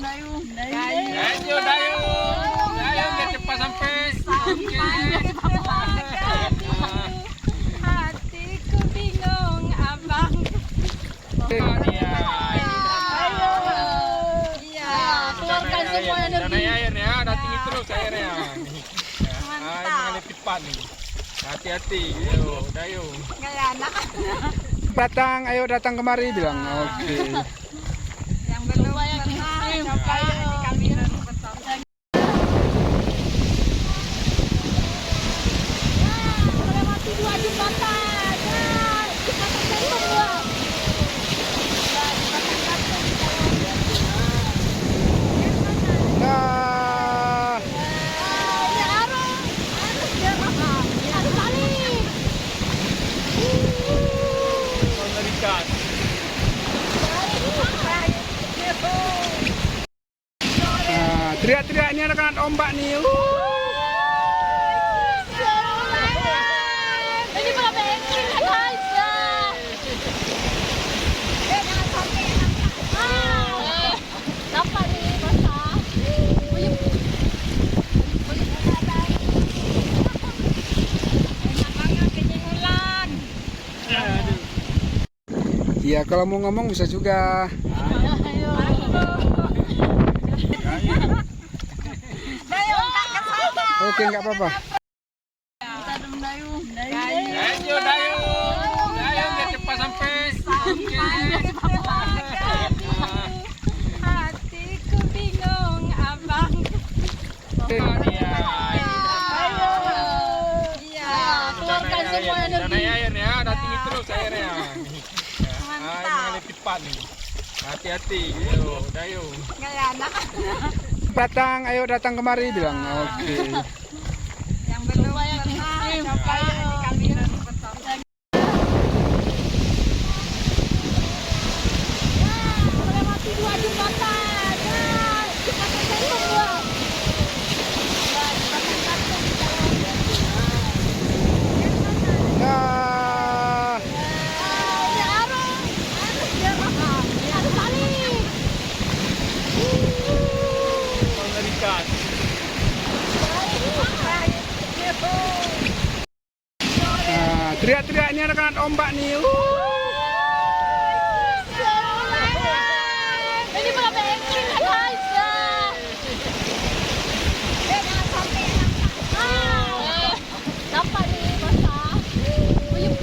Dayung. Ayo Dayung. Dayung biar cepat sampai. Hatiku bingung, abang. Iya, keluarkan semua energi. Air ya, udah tinggi terus airnya. Mengalir cepat nih. Hati-hati, Dayung. Kayak anak. Ayo datang kemari bilang. Oke. Yang belum pernah coba di kamera pertama. Melewati 2 jembatan. Jembatan semua. Nah, Mengerikan. teriak-teriaknya anak-anak ombak nih. Ini berapa ekstrim ya guys? Jangan sampai dapat nih basah. Buyuk. Enak banget kenyang ulan. Ya kalau mau ngomong bisa juga. Oke, nggak apa-apa. Dayung. Ayo Dayung. Dayung biar cepat sampai. Hatiku bingung, abang. Iya, keluarkan semua energi. Air ya, udah tinggi terus airnya. Mengalir cepat nih. Hati-hati, Dayung. Kayak anak. Ayo datang kemari bilang. Oke. Yang belum pernah coba di kamera pertama. Melewati 2 jembatan. Jembatan semua. Nah, Mengerikan. teriak-teriaknya anak-anak ombak nih. Ini berapa ekstrim ya guys? Jangan sampai dapat nih basah. Buyuk.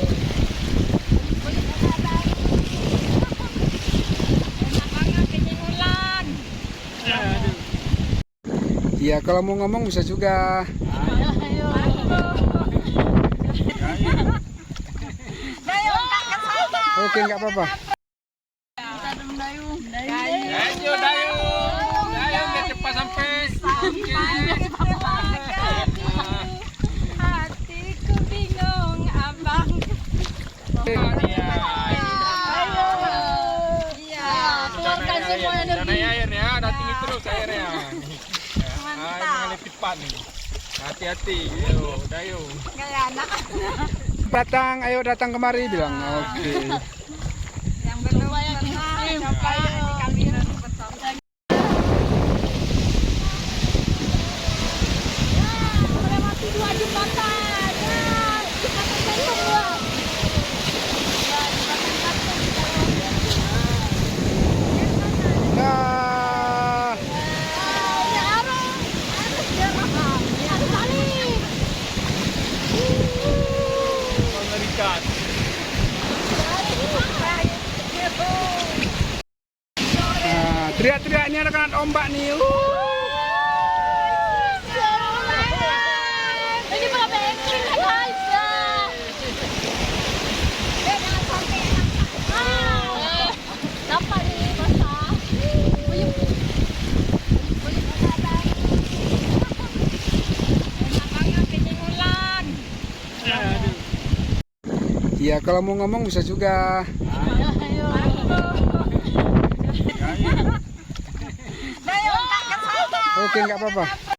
Enak banget kenyang ulan. Ya kalau mau ngomong bisa juga. Oke, nggak apa-apa. Dayung. Ayo Dayung. Dayung biar cepat sampai. Hatiku bingung, abang. Iya, keluarkan semua energi. Air ya, udah tinggi terus airnya. Mengalir cepat nih. Hati-hati, Dayung. Kayak anak. Ayo datang kemari bilang. Oke. Yang belum pernah coba di kamera pertama. Melewati 2 jembatan. Jembatan semua. Nah, Mengerikan. teriak-teriaknya anak-anak ombak nih. Ini berapa ekstrim ya guys? Jangan sampai dapat nih basah. Buyuk. Enak banget kenyang ulan. Ya kalau mau ngomong bisa juga. Dayung. Oke, nggak apa-apa.